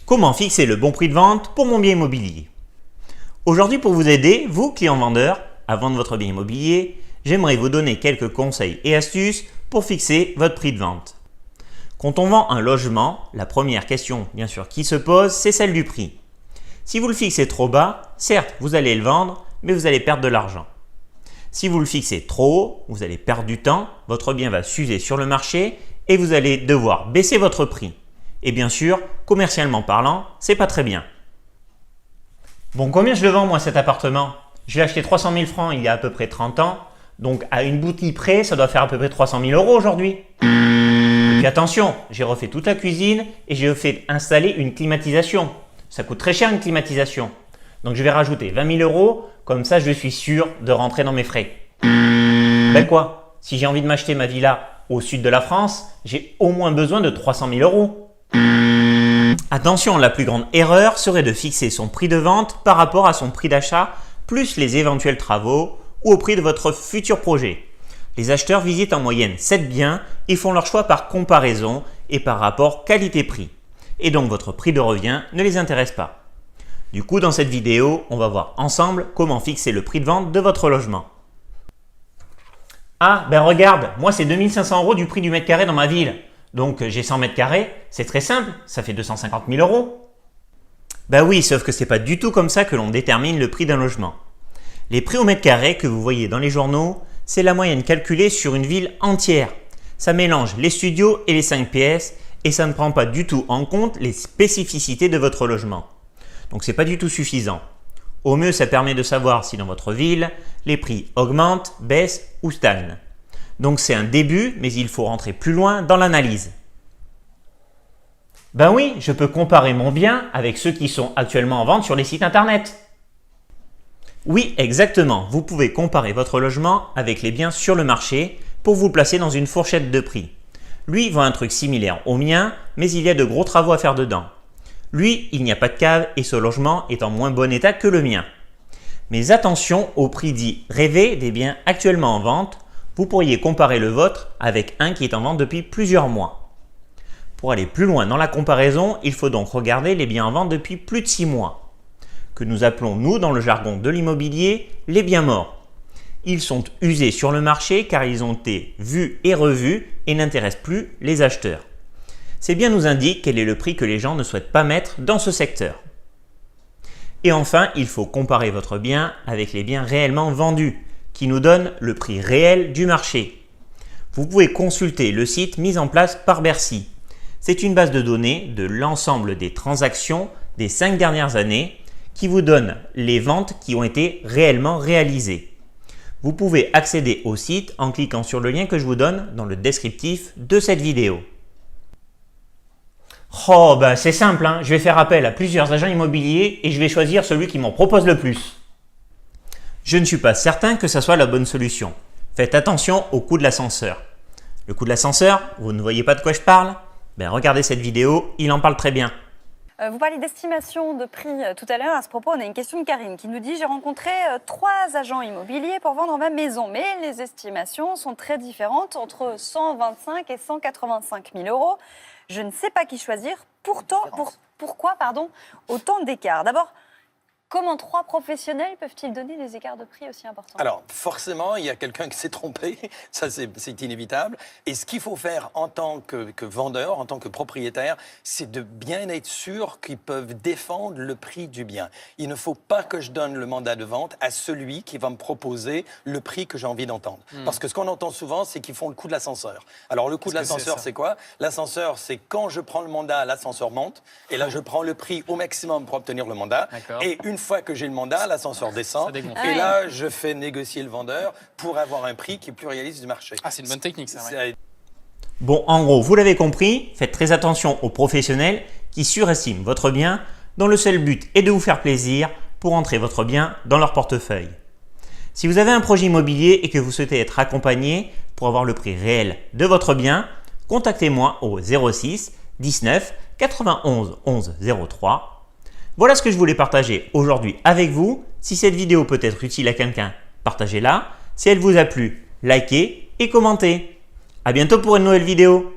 Comment fixer le bon prix de vente pour mon bien immobilier? Aujourd'hui, pour vous aider, vous, clients vendeurs, à vendre votre bien immobilier, j'aimerais vous donner quelques conseils et astuces pour fixer votre prix de vente. Quand on vend un logement, la première question bien sûr qui se pose, c'est celle du prix. Si vous le fixez trop bas, certes, vous allez le vendre, mais vous allez perdre de l'argent. Si vous le fixez trop haut, vous allez perdre du temps, votre bien va s'user sur le marché et vous allez devoir baisser votre prix. Et bien sûr, commercialement parlant, c'est pas très bien. Bon, combien je le vends moi cet appartement? Je l'ai acheté 300 000 francs il y a à peu près 30 ans, donc à une boutique près, ça doit faire à peu près 300 000 € aujourd'hui. Et puis attention, j'ai refait toute la cuisine et j'ai fait installer une climatisation. Ça coûte très cher une climatisation. Donc je vais rajouter 20 000 €, comme ça je suis sûr de rentrer dans mes frais. Ben quoi? Si j'ai envie de m'acheter ma villa au sud de la France, j'ai au moins besoin de 300 000 €. Attention, la plus grande erreur serait de fixer son prix de vente par rapport à son prix d'achat, plus les éventuels travaux ou au prix de votre futur projet. Les acheteurs visitent en moyenne 7 biens et font leur choix par comparaison et par rapport qualité-prix. Et donc votre prix de revient ne les intéresse pas. Du coup, dans cette vidéo, on va voir ensemble comment fixer le prix de vente de votre logement. Ah, ben regarde, moi c'est 2500 € du prix du mètre carré dans ma ville. Donc j'ai 100 mètres carrés, c'est très simple, ça fait 250 000 €. Ben oui, sauf que c'est pas du tout comme ça que l'on détermine le prix d'un logement. Les prix au mètre carré que vous voyez dans les journaux, c'est la moyenne calculée sur une ville entière. Ça mélange les studios et les 5 pièces et ça ne prend pas du tout en compte les spécificités de votre logement. Donc c'est pas du tout suffisant. Au mieux, ça permet de savoir si dans votre ville, les prix augmentent, baissent ou stagnent. Donc c'est un début, mais il faut rentrer plus loin dans l'analyse. Ben oui, je peux comparer mon bien avec ceux qui sont actuellement en vente sur les sites internet. Oui, exactement. Vous pouvez comparer votre logement avec les biens sur le marché pour vous placer dans une fourchette de prix. Lui vend un truc similaire au mien, mais il y a de gros travaux à faire dedans. Lui, il n'y a pas de cave et ce logement est en moins bon état que le mien. Mais attention au prix dit rêvé des biens actuellement en vente. Vous pourriez comparer le vôtre avec un qui est en vente depuis plusieurs mois. Pour aller plus loin dans la comparaison, il faut donc regarder les biens en vente depuis plus de 6 mois, que nous appelons nous dans le jargon de l'immobilier les biens morts. Ils sont usés sur le marché car ils ont été vus et revus et n'intéressent plus les acheteurs. Ces biens nous indiquent quel est le prix que les gens ne souhaitent pas mettre dans ce secteur. Et enfin, il faut comparer votre bien avec les biens réellement vendus, qui nous donne le prix réel du marché. Vous pouvez consulter le site mis en place par Bercy. C'est une base de données de l'ensemble des transactions des 5 dernières années qui vous donne les ventes qui ont été réellement réalisées. Vous pouvez accéder au site en cliquant sur le lien que je vous donne dans le descriptif de cette vidéo. Oh, ben c'est simple, hein. Je vais faire appel à plusieurs agents immobiliers et je vais choisir celui qui m'en propose le plus. Je ne suis pas certain que ça soit la bonne solution. Faites attention au coût de l'ascenseur. Le coût de l'ascenseur, vous ne voyez pas de quoi je parle? Ben regardez cette vidéo, il en parle très bien. Vous parliez d'estimation de prix tout à l'heure. À ce propos, on a une question de Karine qui nous dit « J'ai rencontré 3 agents immobiliers pour vendre ma maison, mais les estimations sont très différentes entre 125 et 185 000 €. Je ne sais pas qui choisir. Pourquoi autant d'écart ?» D'abord, comment 3 professionnels peuvent-ils donner des écarts de prix aussi importants? Alors, forcément, il y a quelqu'un qui s'est trompé, ça c'est inévitable. Et ce qu'il faut faire en tant que vendeur, en tant que propriétaire, c'est de bien être sûr qu'ils peuvent défendre le prix du bien. Il ne faut pas que je donne le mandat de vente à celui qui va me proposer le prix que j'ai envie d'entendre. Parce que ce qu'on entend souvent, c'est qu'ils font le coût de l'ascenseur. Alors, le coût de l'ascenseur, c'est quoi? L'ascenseur, c'est quand je prends le mandat, l'ascenseur monte. Et là, je prends le prix au maximum pour obtenir le mandat. Et une fois que j'ai le mandat, l'ascenseur descend. Et là, je fais négocier le vendeur pour avoir un prix qui est plus réaliste du marché. Ah, c'est une bonne technique, ça. Ouais. Bon, en gros, vous l'avez compris, faites très attention aux professionnels qui surestiment votre bien, dont le seul but est de vous faire plaisir pour entrer votre bien dans leur portefeuille. Si vous avez un projet immobilier et que vous souhaitez être accompagné pour avoir le prix réel de votre bien, contactez-moi au 06 19 91 11 03. Voilà ce que je voulais partager aujourd'hui avec vous. Si cette vidéo peut être utile à quelqu'un, partagez-la. Si elle vous a plu, likez et commentez. À bientôt pour une nouvelle vidéo.